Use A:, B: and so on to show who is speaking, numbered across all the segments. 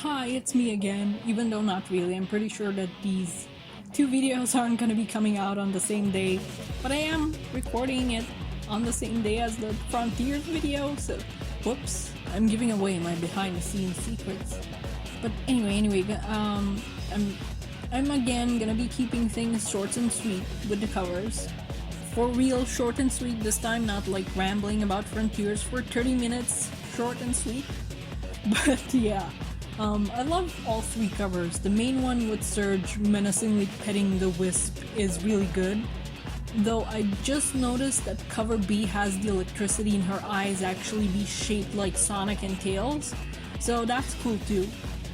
A: Hi, it's me again, even though not really. I'm pretty sure that these two videos aren't gonna be coming out on the same day, but I am recording it on the same day as the Frontiers video, so whoops, I'm giving away my behind the scenes secrets. But anyway, I'm again gonna be keeping things short and sweet with the covers. For real, short and sweet this time, not like rambling about Frontiers for 30 minutes, short and sweet. But yeah, I love all three covers. The main one with Surge menacingly petting the Wisp is really good, though I just noticed that cover B has the electricity in her eyes actually be shaped like Sonic and Tails, so that's cool too.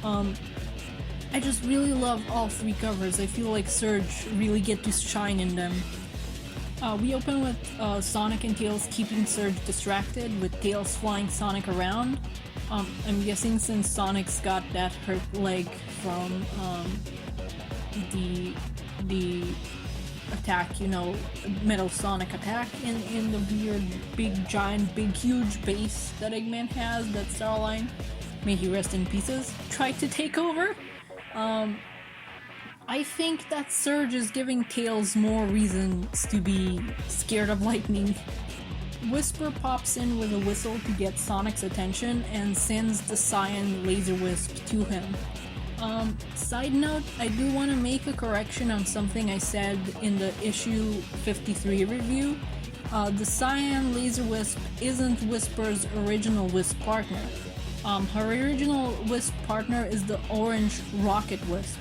A: I just really love all three covers. I feel like Surge really get to shine in them. We open with Sonic and Tails keeping Surge distracted, with Tails flying Sonic around. I'm guessing since Sonic's got that hurt leg from the attack, you know, Metal Sonic attack in the weird big giant big huge base that Eggman has, that Starline, may he rest in pieces, tried to take over. I think that Surge is giving Tails more reasons to be scared of lightning. Whisper pops in with a whistle to get Sonic's attention and sends the Cyan Laser Wisp to him. Side note, I do want to make a correction on something I said in the issue 53 review. The Cyan Laser Wisp isn't Whisper's original Wisp partner. Her original Wisp partner is the orange Rocket Wisp.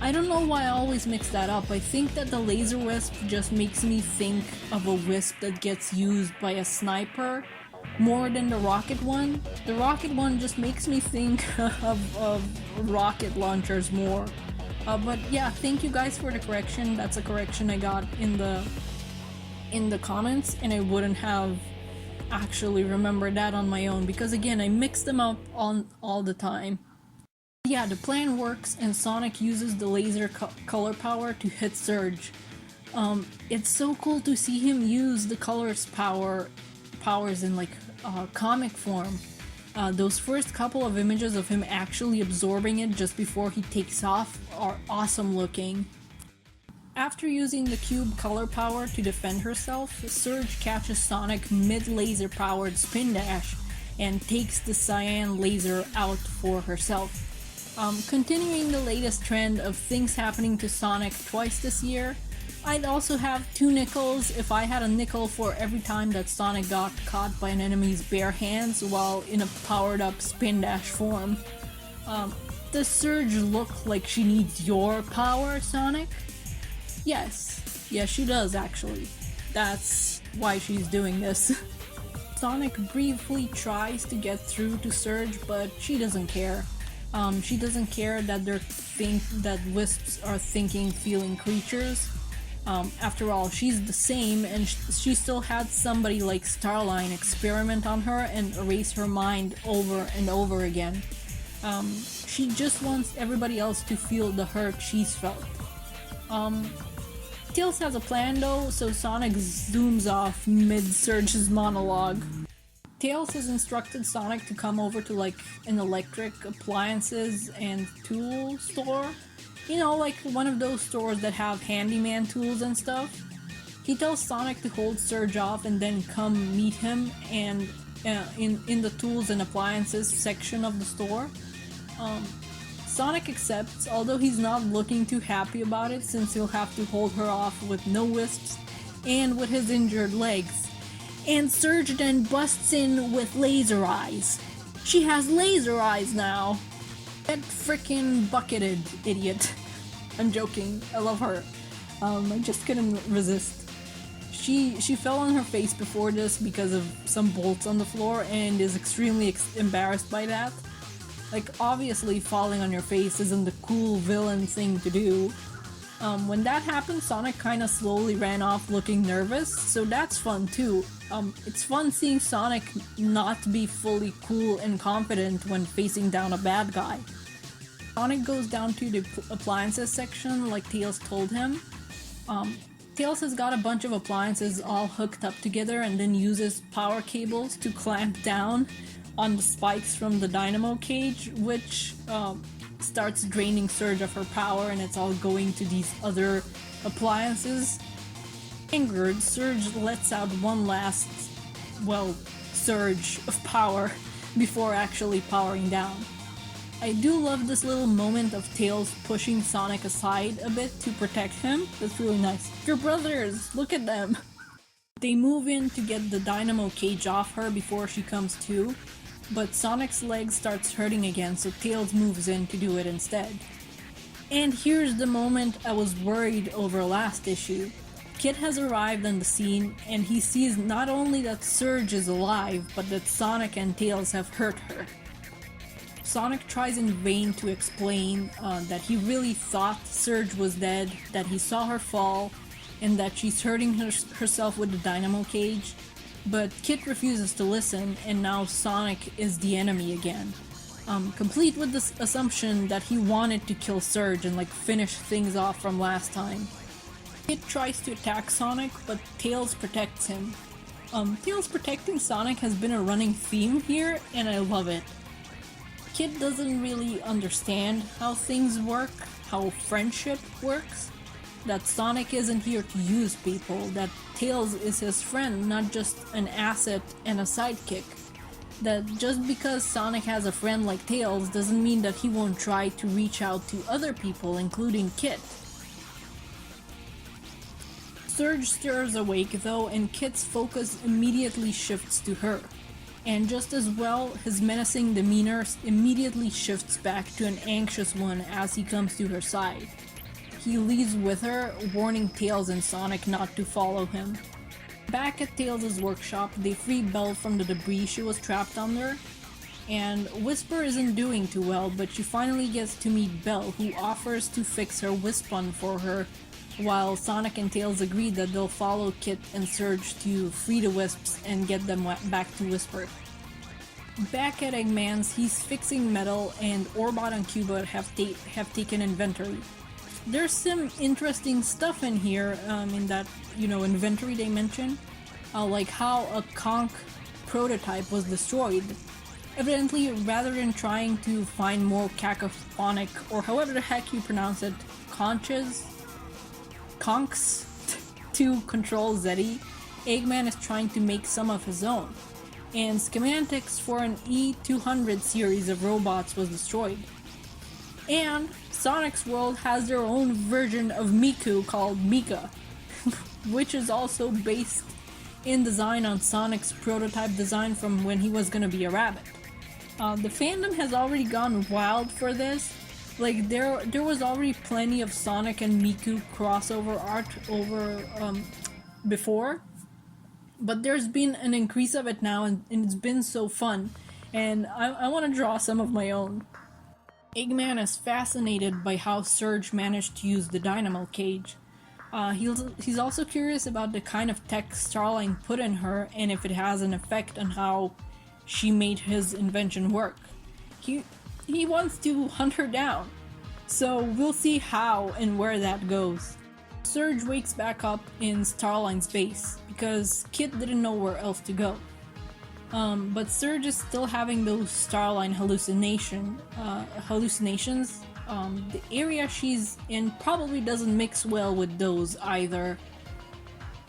A: I don't know why I always mix that up. I think that the Laser Wisp just makes me think of a wisp that gets used by a sniper more than the rocket one. The rocket one just makes me think of rocket launchers more. But yeah, thank you guys for the correction. That's a correction I got in the comments, and I wouldn't have actually remembered that on my own because again, I mix them up on all the time. Yeah, the plan works and Sonic uses the laser color power to hit Surge. It's so cool to see him use the colors powers in like comic form. Those first couple of images of him actually absorbing it just before he takes off are awesome looking. After using the cube color power to defend herself, Surge catches Sonic mid-laser powered spin dash and takes the cyan laser out for herself. Continuing the latest trend of things happening to Sonic twice this year, I'd also have 2 nickels if I had a nickel for every time that Sonic got caught by an enemy's bare hands while in a powered up spin dash form. Does Surge look like she needs your power, Sonic? Yes, she does actually. That's why she's doing this. Sonic briefly tries to get through to Surge, but she doesn't care. She doesn't care that that wisps are feeling creatures. After all, she's the same, and she still had somebody like Starline experiment on her and erase her mind over and over again. She just wants everybody else to feel the hurt she's felt. Tails has a plan though, so Sonic zooms off mid-Surge's monologue. Tails has instructed Sonic to come over to like an electric appliances and tool store. You know, like one of those stores that have handyman tools and stuff. He tells Sonic to hold Surge off and then come meet him and in the tools and appliances section of the store. Sonic accepts, although he's not looking too happy about it since he'll have to hold her off with no wisps and with his injured legs. And Surge then busts in with laser eyes. She has laser eyes now. Get frickin' bucketed, idiot. I'm joking. I love her. I just couldn't resist. She fell on her face before this because of some bolts on the floor and is extremely embarrassed by that. Like, obviously falling on your face isn't the cool villain thing to do. When that happened, Sonic kinda slowly ran off looking nervous, so that's fun too. It's fun seeing Sonic not be fully cool and confident when facing down a bad guy. Sonic goes down to the appliances section like Tails told him. Tails has got a bunch of appliances all hooked up together and then uses power cables to clamp down on the spikes from the dynamo cage, which starts draining Surge of her power, and it's all going to these other appliances. Angered, Surge lets out one last, well, surge of power before actually powering down. I do love this little moment of Tails pushing Sonic aside a bit to protect him. That's really nice. Your brothers! Look at them! They move in to get the dynamo cage off her before she comes to, but Sonic's leg starts hurting again, so Tails moves in to do it instead. And here's the moment I was worried over last issue. Kid has arrived on the scene, and he sees not only that Surge is alive, but that Sonic and Tails have hurt her. Sonic tries in vain to explain that he really thought Surge was dead, that he saw her fall, and that she's hurting herself with the dynamo cage, but Kit refuses to listen, and now Sonic is the enemy again. Complete with this assumption that he wanted to kill Surge and finish things off from last time. Kit tries to attack Sonic, but Tails protects him. Tails protecting Sonic has been a running theme here, and I love it. Kid doesn't really understand how things work, how friendship works, that Sonic isn't here to use people, that Tails is his friend, not just an asset and a sidekick. That just because Sonic has a friend like Tails doesn't mean that he won't try to reach out to other people, including Kit. Surge stirs awake though, and Kit's focus immediately shifts to her. And just as well, his menacing demeanor immediately shifts back to an anxious one as he comes to her side. He leaves with her, warning Tails and Sonic not to follow him. Back at Tails' workshop, they free Belle from the debris she was trapped under, and Whisper isn't doing too well, but she finally gets to meet Belle, who offers to fix her Wispon for her, while Sonic and Tails agree that they'll follow Kit and Surge to free the Wisps and get them back to Whisper. Back at Eggman's, he's fixing metal, and Orbot and Cubot have taken inventory. There's some interesting stuff in here, in that, inventory they mention, like how a conch prototype was destroyed. Evidently, rather than trying to find more cacophonic, or however the heck you pronounce it, conchs to control Zeddy, Eggman is trying to make some of his own, and schematics for an E200 series of robots was destroyed. And Sonic's world has their own version of Miku called Mika, which is also based in design on Sonic's prototype design from when he was gonna be a rabbit. The fandom has already gone wild for this. There was already plenty of Sonic and Miku crossover art before, but there's been an increase of it now, and it's been so fun, and I want to draw some of my own. Eggman is fascinated by how Surge managed to use the dynamo cage. He's also curious about the kind of tech Starline put in her, and if it has an effect on how she made his invention work. He wants to hunt her down, so we'll see how and where that goes. Surge wakes back up in Starline's base, because Kit didn't know where else to go. But Surge is still having those Starline hallucinations. The area she's in probably doesn't mix well with those either.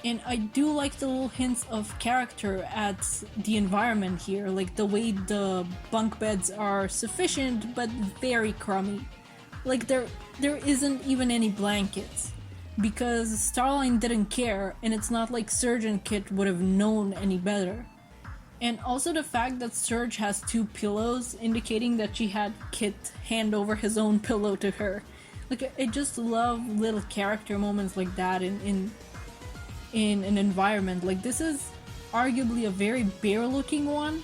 A: And I do like the little hints of character at the environment here, like the way the bunk beds are sufficient but very crummy. There isn't even any blankets, because Starline didn't care, and it's not like Surge and Kit would have known any better. And also the fact that Surge has 2 pillows, indicating that she had Kit hand over his own pillow to her. I just love little character moments like that in an environment. This is arguably a very bare-looking one,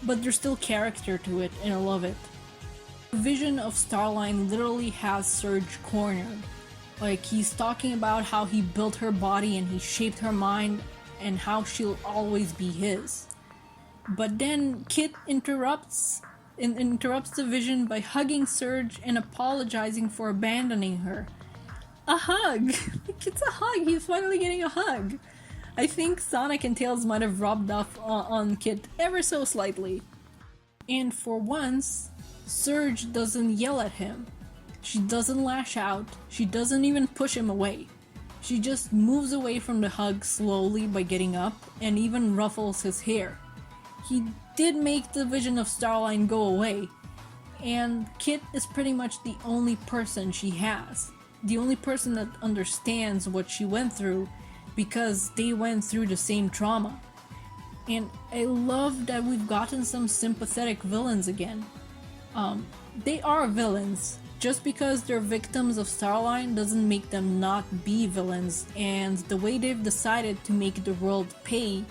A: but there's still character to it, and I love it. The vision of Starline literally has Surge cornered. He's talking about how he built her body and he shaped her mind, and how she'll always be his. But then Kit interrupts the vision by hugging Surge and apologizing for abandoning her. A hug! It's a hug! He's finally getting a hug! I think Sonic and Tails might have rubbed off on Kit ever so slightly. And for once, Surge doesn't yell at him. She doesn't lash out, she doesn't even push him away. She just moves away from the hug slowly by getting up and even ruffles his hair. He did make the vision of Starline go away, and Kit is pretty much the only person she has. The only person that understands what she went through because they went through the same trauma. And I love that we've gotten some sympathetic villains again. They are villains. Just because they're victims of Starline doesn't make them not be villains, and the way they've decided to make the world pay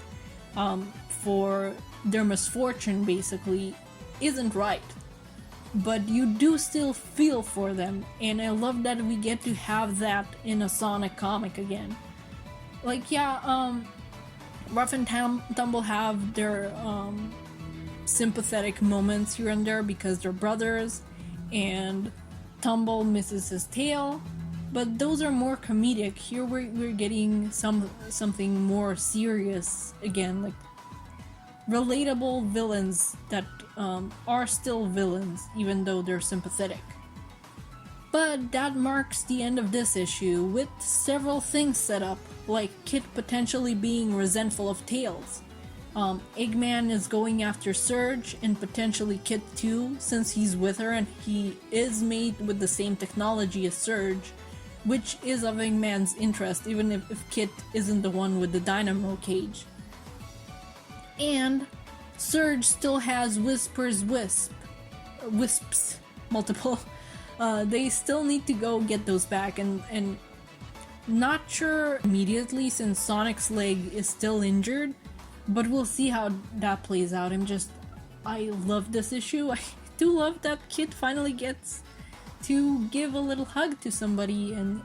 A: for their misfortune basically isn't right. But you do still feel for them, and I love that we get to have that in a Sonic comic again. Like, yeah, Rough and Tumble have their sympathetic moments here and there because they're brothers, and Tumble misses his tail, but those are more comedic. Here we're getting something more serious again, like relatable villains that are still villains even though they're sympathetic. But that marks the end of this issue, with several things set up, like Kit potentially being resentful of Tails. Eggman is going after Surge, and potentially Kit too, since he's with her and he is made with the same technology as Surge, which is of Eggman's interest even if Kit isn't the one with the dynamo cage. And Surge still has Whisper's wisps, multiple. They still need to go get those back, and not sure immediately since Sonic's leg is still injured, but we'll see how that plays out. I love this issue. I do love that Kit finally gets to give a little hug to somebody, and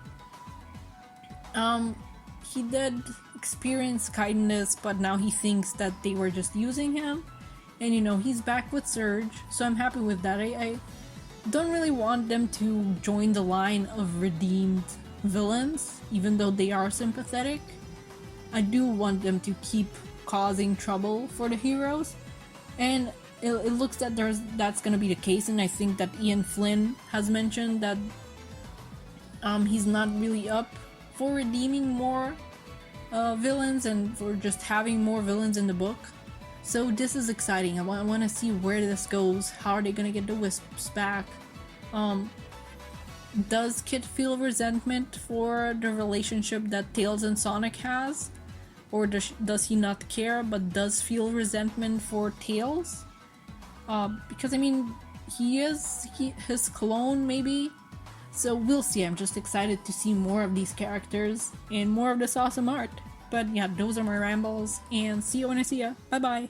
A: he did experience kindness, but now he thinks that they were just using him, and he's back with Surge, so I'm happy with that. I don't really want them to join the line of redeemed villains, even though they are sympathetic. I do want them to keep causing trouble for the heroes, and it looks that that's gonna be the case, and I think that Ian Flynn has mentioned that he's not really up for redeeming more villains and for just having more villains in the book. So this is exciting. I want to see where this goes. How are they gonna get the Wisps back? Does Kit feel resentment for the relationship that Tails and Sonic has? Or does he not care but does feel resentment for Tails? Because I mean, he is his clone maybe? So we'll see. I'm just excited to see more of these characters and more of this awesome art. But yeah, those are my rambles, and see you when I see ya. Bye bye!